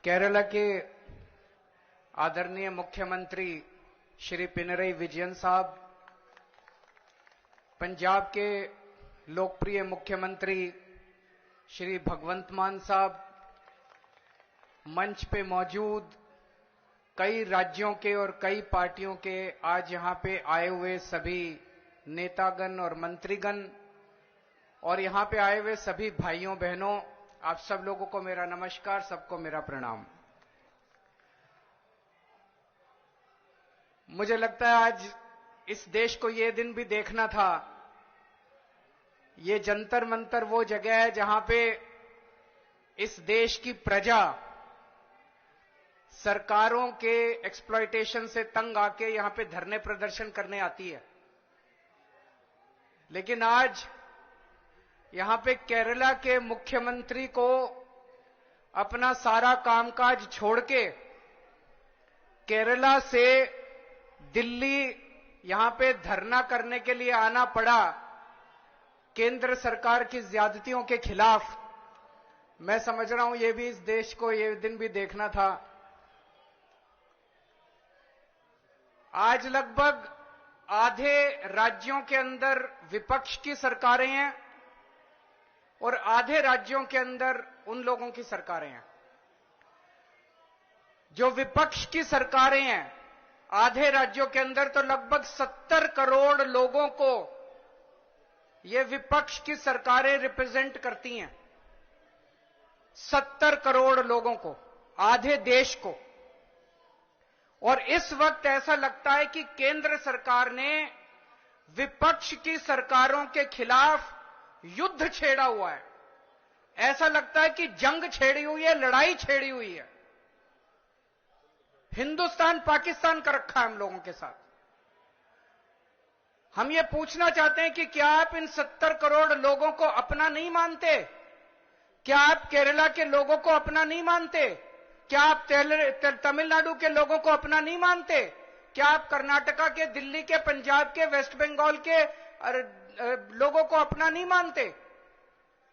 केरला के आदरणीय मुख्यमंत्री श्री पिनरई विजयन साहब, पंजाब के लोकप्रिय मुख्यमंत्री श्री भगवंत मान साहब, मंच पे मौजूद कई राज्यों के और कई पार्टियों के आज यहां पे आए हुए सभी नेतागण और मंत्रीगण और यहां पे आए हुए सभी भाइयों बहनों, आप सब लोगों को मेरा नमस्कार, सबको मेरा प्रणाम। मुझे लगता है आज इस देश को ये दिन भी देखना था। ये जंतर मंतर वो जगह है जहां पे इस देश की प्रजा सरकारों के एक्सप्लॉयटेशन से तंग आके यहां पे धरने प्रदर्शन करने आती है। लेकिन आज यहां पे केरला के मुख्यमंत्री को अपना सारा कामकाज छोड़ के केरला से दिल्ली यहां पे धरना करने के लिए आना पड़ा केंद्र सरकार की ज्यादतियों के खिलाफ। मैं समझ रहा हूं ये भी इस देश को ये दिन भी देखना था। आज लगभग आधे राज्यों के अंदर विपक्ष की सरकारें हैं और आधे राज्यों के अंदर उन लोगों की सरकारें हैं। जो विपक्ष की सरकारें हैं आधे राज्यों के अंदर, तो लगभग 70 करोड़ लोगों को ये विपक्ष की सरकारें रिप्रेजेंट करती हैं। 70 करोड़ लोगों को, आधे देश को। और इस वक्त ऐसा लगता है कि केंद्र सरकार ने विपक्ष की सरकारों के खिलाफ युद्ध छेड़ा हुआ है। ऐसा लगता है कि जंग छेड़ी हुई है, लड़ाई छेड़ी हुई है। हिंदुस्तान पाकिस्तान का रखा है हम लोगों के साथ। हम ये पूछना चाहते हैं कि क्या आप इन 70 करोड़ लोगों को अपना नहीं मानते? क्या आप केरला के लोगों को अपना नहीं मानते? क्या आप तमिलनाडु के लोगों को अपना नहीं मानते? क्या आप कर्नाटका के, दिल्ली के, पंजाब के, वेस्ट बंगाल के लोगों को अपना नहीं मानते?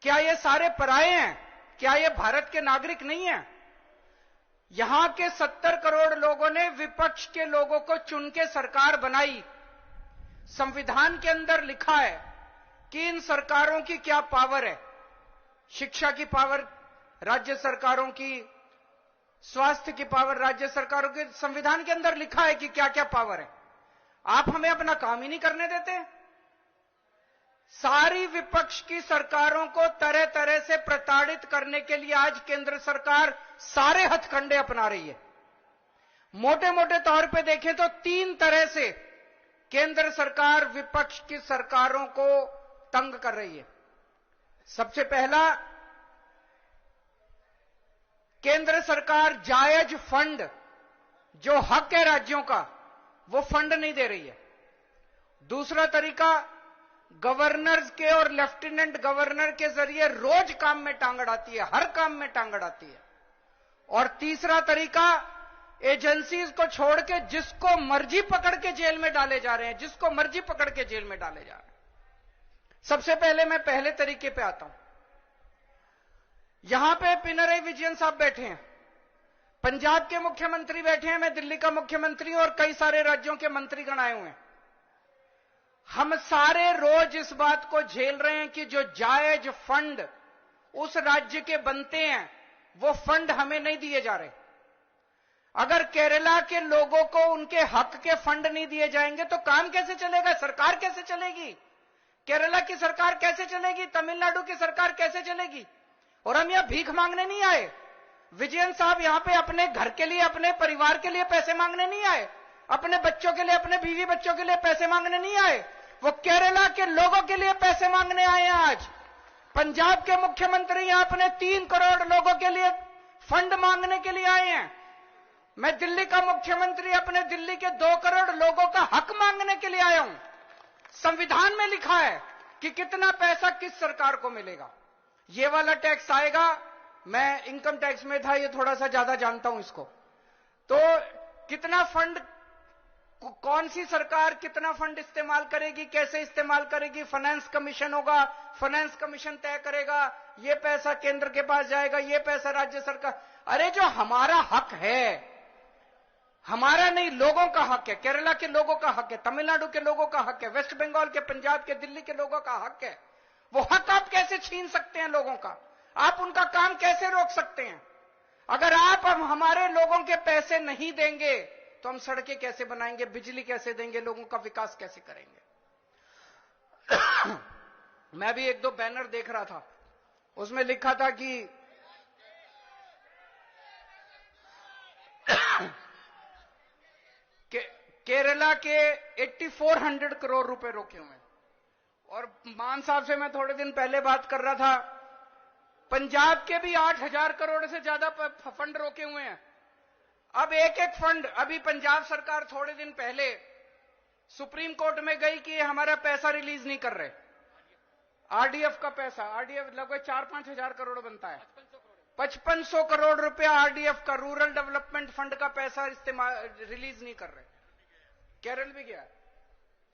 क्या ये सारे पराये हैं? क्या ये भारत के नागरिक नहीं हैं? यहां के 70 करोड़ लोगों ने विपक्ष के लोगों को चुन के सरकार बनाई। संविधान के अंदर लिखा है कि इन सरकारों की क्या पावर है। शिक्षा की पावर राज्य सरकारों की, स्वास्थ्य की पावर राज्य सरकारों की। संविधान के अंदर लिखा है कि क्या क्या पावर है। आप हमें अपना काम ही नहीं करने देते। सारी विपक्ष की सरकारों को तरह तरह से प्रताड़ित करने के लिए आज केंद्र सरकार सारे हथकंडे अपना रही है। मोटे मोटे तौर पे देखें तो 3 तरह से केंद्र सरकार विपक्ष की सरकारों को तंग कर रही है। सबसे पहला, केंद्र सरकार जायज फंड, जो हक है राज्यों का, वो फंड नहीं दे रही है। दूसरा तरीका, गवर्नर्स के और लेफ्टिनेंट गवर्नर के जरिए रोज काम में टांग अड़ाती है, हर काम में टांग अड़ाती है। और तीसरा तरीका, एजेंसीज को छोड़ के जिसको मर्जी पकड़ के जेल में डाले जा रहे हैं, जिसको मर्जी पकड़ के जेल में डाले जा रहे हैं। सबसे पहले मैं पहले तरीके पे आता हूं। यहां पे पिनरई विजयन साहब बैठे हैं, पंजाब के मुख्यमंत्री बैठे हैं, मैं दिल्ली का मुख्यमंत्री और कई सारे राज्यों के मंत्रीगण आए हुए हैं। हम सारे रोज इस बात को झेल रहे हैं कि जो जायज फंड उस राज्य के बनते हैं वो फंड हमें नहीं दिए जा रहे। अगर केरला के लोगों को उनके हक के फंड नहीं दिए जाएंगे तो काम कैसे चलेगा? सरकार कैसे चलेगी? केरला की सरकार कैसे चलेगी? तमिलनाडु की सरकार कैसे चलेगी? और हम यहां भीख मांगने नहीं आए। विजयन साहब यहां पे अपने घर के लिए, अपने परिवार के लिए पैसे मांगने नहीं आए, अपने बच्चों के लिए, अपने बीवी बच्चों के लिए पैसे मांगने नहीं आए। वो केरला के लोगों के लिए पैसे मांगने आए हैं। आज पंजाब के मुख्यमंत्री यहां अपने 3 करोड़ लोगों के लिए फंड मांगने के लिए आए हैं। मैं दिल्ली का मुख्यमंत्री अपने दिल्ली के 2 करोड़ लोगों का हक मांगने के लिए आया हूं। संविधान में लिखा है कि कितना पैसा किस सरकार को मिलेगा। ये वाला टैक्स आएगा, मैं इनकम टैक्स में था, ये थोड़ा सा ज्यादा जानता हूं इसको। तो कितना फंड, कौन सी सरकार कितना फंड इस्तेमाल करेगी, कैसे इस्तेमाल करेगी, फाइनेंस कमीशन होगा, फाइनेंस कमीशन तय करेगा। ये पैसा केंद्र के पास जाएगा, ये पैसा राज्य सरकार। अरे जो हमारा हक है, हमारा नहीं, लोगों का हक है, केरला के लोगों का हक है, तमिलनाडु के लोगों का हक है, वेस्ट बंगाल के, पंजाब के, दिल्ली के लोगों का हक है, वो हक आप कैसे छीन सकते हैं लोगों का? आप उनका काम कैसे रोक सकते हैं? अगर आप हम हमारे लोगों के पैसे नहीं देंगे तो हम सड़कें कैसे बनाएंगे, बिजली कैसे देंगे, लोगों का विकास कैसे करेंगे? मैं भी एक दो बैनर देख रहा था, उसमें लिखा था कि केरला के 8400 करोड़ रुपए रोके हुए हैं। और मान साहब से मैं थोड़े दिन पहले बात कर रहा था, पंजाब के भी 8000 करोड़ से ज्यादा फंड रोके हुए हैं। अब एक एक फंड, अभी पंजाब सरकार थोड़े दिन पहले सुप्रीम कोर्ट में गई कि हमारा पैसा रिलीज नहीं कर रहे, आरडीएफ का पैसा, आरडीएफ लगभग 4-5 हजार करोड़ बनता है, 5500 करोड़ रुपया आरडीएफ का, रूरल डेवलपमेंट फंड का पैसा इस्तेमाल रिलीज नहीं कर रहे। केरल भी गया,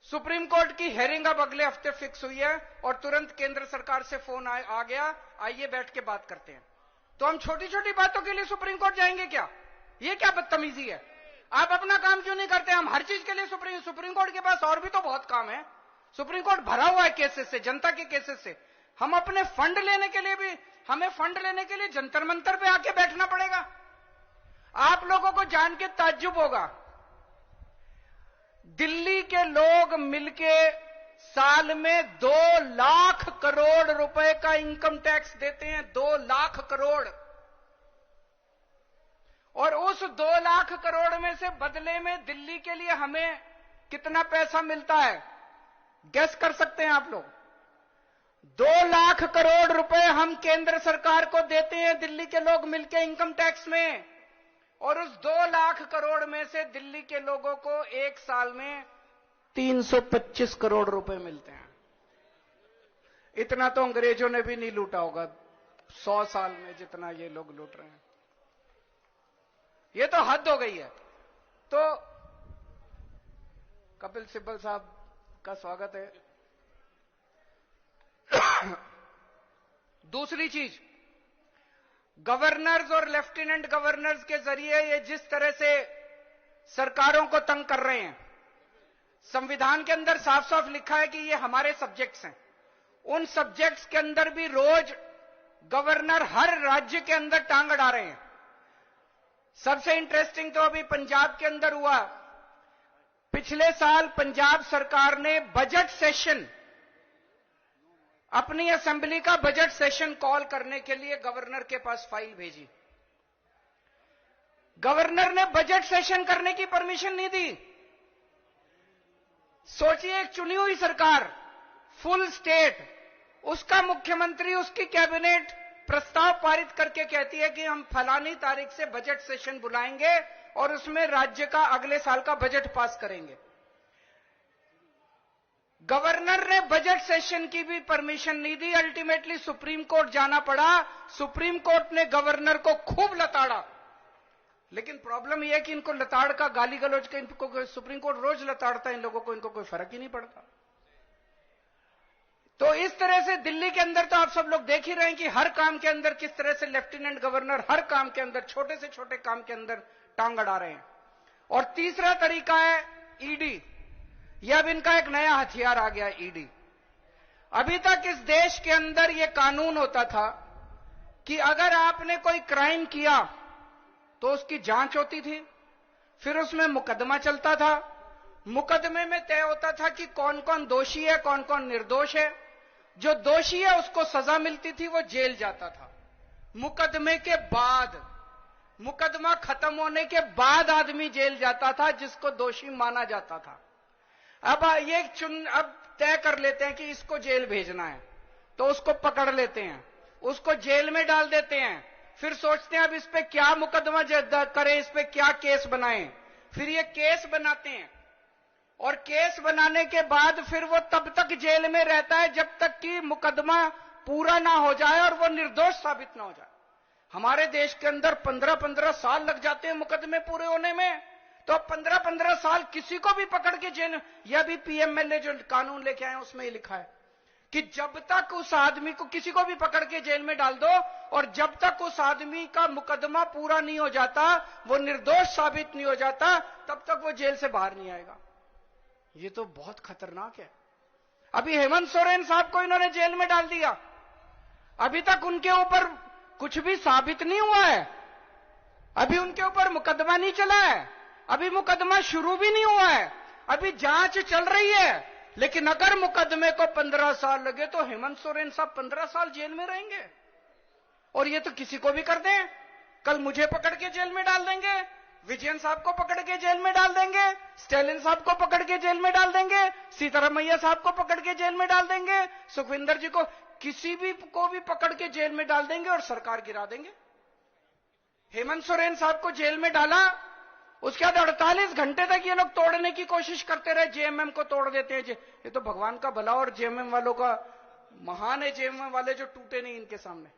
सुप्रीम कोर्ट की हेयरिंग अब अगले हफ्ते फिक्स हुई है और तुरंत केंद्र सरकार से फोन आ गया, आइए बैठ के बात करते हैं। तो हम छोटी छोटी बातों के लिए सुप्रीम कोर्ट जाएंगे क्या? ये क्या बदतमीजी है? आप अपना काम क्यों नहीं करते? हम हर चीज के लिए सुप्रीम कोर्ट के पास और भी तो बहुत काम है। सुप्रीम कोर्ट भरा हुआ है केसेस से, जनता के केसेस से। हम अपने फंड लेने के लिए भी, हमें फंड लेने के लिए जंतर मंतर पे आके बैठना पड़ेगा। आप लोगों को जान के ताज्जुब होगा, दिल्ली के लोग मिलके साल में 2 लाख करोड़ रुपए का इनकम टैक्स देते हैं, 2 लाख करोड़। और उस 2 लाख करोड़ में से बदले में दिल्ली के लिए हमें कितना पैसा मिलता है, गैस कर सकते हैं आप लोग? 2 लाख करोड़ रुपए हम केंद्र सरकार को देते हैं दिल्ली के लोग मिलके इनकम टैक्स में, और उस 2 लाख करोड़ में से दिल्ली के लोगों को एक साल में 325 करोड़ रुपए मिलते हैं। इतना तो अंग्रेजों ने भी नहीं लूटा होगा 100 साल में जितना ये लोग लूट रहे हैं। ये तो हद हो गई है। तो कपिल सिब्बल साहब का स्वागत है। दूसरी चीज, गवर्नर्स और लेफ्टिनेंट गवर्नर्स के जरिए ये जिस तरह से सरकारों को तंग कर रहे हैं, संविधान के अंदर साफ साफ लिखा है कि ये हमारे सब्जेक्ट्स हैं। उन सब्जेक्ट्स के अंदर भी रोज गवर्नर हर राज्य के अंदर टांग अड़ा रहे हैं। सबसे इंटरेस्टिंग तो अभी पंजाब के अंदर हुआ। पिछले साल पंजाब सरकार ने बजट सेशन, अपनी असेंबली का बजट सेशन कॉल करने के लिए गवर्नर के पास फाइल भेजी। गवर्नर ने बजट सेशन करने की परमिशन नहीं दी। सोचिए, एक चुनी हुई सरकार, फुल स्टेट, उसका मुख्यमंत्री, उसकी कैबिनेट प्रस्ताव पारित करके कहती है कि हम फलानी तारीख से बजट सेशन बुलाएंगे और उसमें राज्य का अगले साल का बजट पास करेंगे। गवर्नर ने बजट सेशन की भी परमिशन नहीं दी। अल्टीमेटली सुप्रीम कोर्ट जाना पड़ा। सुप्रीम कोर्ट ने गवर्नर को खूब लताड़ा। लेकिन प्रॉब्लम यह है कि इनको लताड़ का, गाली गलौज का, इनको सुप्रीम कोर्ट रोज लताड़ता है इन लोगों को, इनको कोई फर्क ही नहीं पड़ता। तो इस तरह से दिल्ली के अंदर तो आप सब लोग देख ही रहे हैं कि हर काम के अंदर किस तरह से लेफ्टिनेंट गवर्नर हर काम के अंदर, छोटे से छोटे काम के अंदर टांग अड़ा रहे हैं। और तीसरा तरीका है ईडी। यह अब इनका एक नया हथियार आ गया, ईडी। अभी तक इस देश के अंदर यह कानून होता था कि अगर आपने कोई क्राइम किया तो उसकी जांच होती थी, फिर उसमें मुकदमा चलता था। मुकदमे में तय होता था कि कौन कौन दोषी है, कौन कौन निर्दोष है। जो दोषी है उसको सजा मिलती थी, वो जेल जाता था। मुकदमे के बाद, मुकदमा खत्म होने के बाद आदमी जेल जाता था जिसको दोषी माना जाता था। अब अब तय कर लेते हैं कि इसको जेल भेजना है, तो उसको पकड़ लेते हैं, उसको जेल में डाल देते हैं। फिर सोचते हैं अब इस पे क्या मुकदमा करें, इस पे क्या केस बनाएं। फिर ये केस बनाते हैं और केस बनाने के बाद फिर वो तब तक जेल में रहता है जब तक कि मुकदमा पूरा ना हो जाए और वो निर्दोष साबित ना हो जाए। हमारे देश के अंदर 15-15 साल लग जाते हैं मुकदमे पूरे होने में। तो 15-15 साल किसी को भी पकड़ के जेल, यह भी पीएमएलए जो कानून लेके आए उसमें ही लिखा है कि जब तक उस आदमी को, किसी को भी पकड़ के जेल में डाल दो और जब तक उस आदमी का मुकदमा पूरा नहीं हो जाता, वो निर्दोष साबित नहीं हो जाता, तब तक वो जेल से बाहर नहीं आएगा। ये तो बहुत खतरनाक है। अभी हेमंत सोरेन साहब को इन्होंने जेल में डाल दिया, अभी तक उनके ऊपर कुछ भी साबित नहीं हुआ है, अभी उनके ऊपर मुकदमा नहीं चला है, अभी मुकदमा शुरू भी नहीं हुआ है, अभी जांच चल रही है। लेकिन अगर मुकदमे को 15 साल लगे तो हेमंत सोरेन साहब 15 साल जेल में रहेंगे। और ये तो किसी को भी कर दें, कल मुझे पकड़ के जेल में डाल देंगे, विजयन साहब को पकड़ के जेल में डाल देंगे, स्टालिन साहब को पकड़ के जेल में डाल देंगे, सीतारमैया साहब को पकड़ के जेल में डाल देंगे, सुखविंदर जी को, किसी भी को भी पकड़ के जेल में डाल देंगे और सरकार गिरा देंगे। हेमंत सोरेन साहब को जेल में डाला, उसके बाद 48 घंटे तक ये लोग तोड़ने की कोशिश करते रहे, जेएमएम को तोड़ देते हैं। ये तो भगवान का भला और जेएमएम वालों का महान है, जेएमएम वाले जो टूटे नहीं इनके सामने।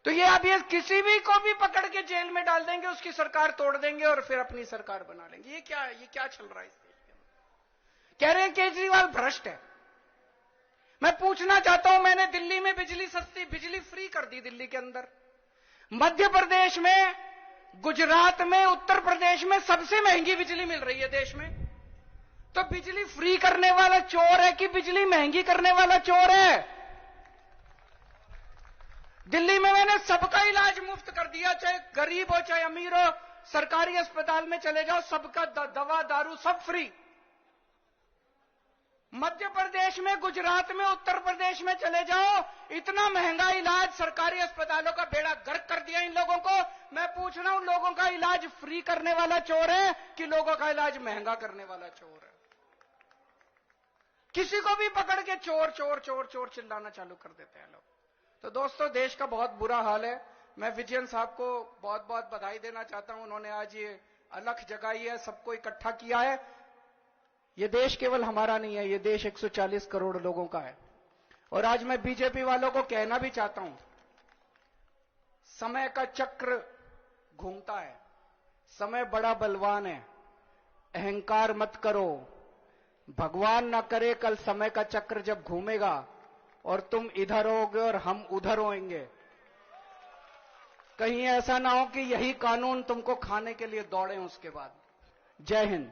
तो ये अब ये किसी भी को भी पकड़ के जेल में डाल देंगे, उसकी सरकार तोड़ देंगे और फिर अपनी सरकार बना लेंगे। ये क्या है? ये क्या चल रहा है इस देश के अंदर? कह रहे हैं केजरीवाल भ्रष्ट है। मैं पूछना चाहता हूं, मैंने दिल्ली में बिजली सस्ती, बिजली फ्री कर दी दिल्ली के अंदर, मध्य प्रदेश में, गुजरात में, उत्तर प्रदेश में सबसे महंगी बिजली मिल रही है देश में। तो बिजली फ्री करने वाला चोर है कि बिजली महंगी करने वाला चोर है? दिल्ली में मैंने सबका इलाज मुफ्त कर दिया, चाहे गरीब हो चाहे अमीर हो, सरकारी अस्पताल में चले जाओ, सबका दवा दारू सब फ्री। मध्य प्रदेश में, गुजरात में, उत्तर प्रदेश में चले जाओ, इतना महंगा इलाज, सरकारी अस्पतालों का बेड़ा गर्क कर दिया इन लोगों को। मैं पूछ रहा हूं, लोगों का इलाज फ्री करने वाला चोर है कि लोगों का इलाज महंगा करने वाला चोर है? किसी को भी पकड़ के चोर चोर चोर चोर चिल्लाना चालू कर देते हैं लोग। तो दोस्तों, देश का बहुत बुरा हाल है। मैं विजयन साहब को बहुत बहुत बधाई देना चाहता हूं, उन्होंने आज ये अलख जगाई है, सबको इकट्ठा किया है। ये देश केवल हमारा नहीं है, ये देश 140 करोड़ लोगों का है। और आज मैं बीजेपी वालों को कहना भी चाहता हूं, समय का चक्र घूमता है, समय बड़ा बलवान है, अहंकार मत करो। भगवान ना करे कल समय का चक्र जब घूमेगा और तुम इधर होगे और हम उधर होंगे, कहीं ऐसा ना हो कि यही कानून तुमको खाने के लिए दौड़े उसके बाद। जय हिंद।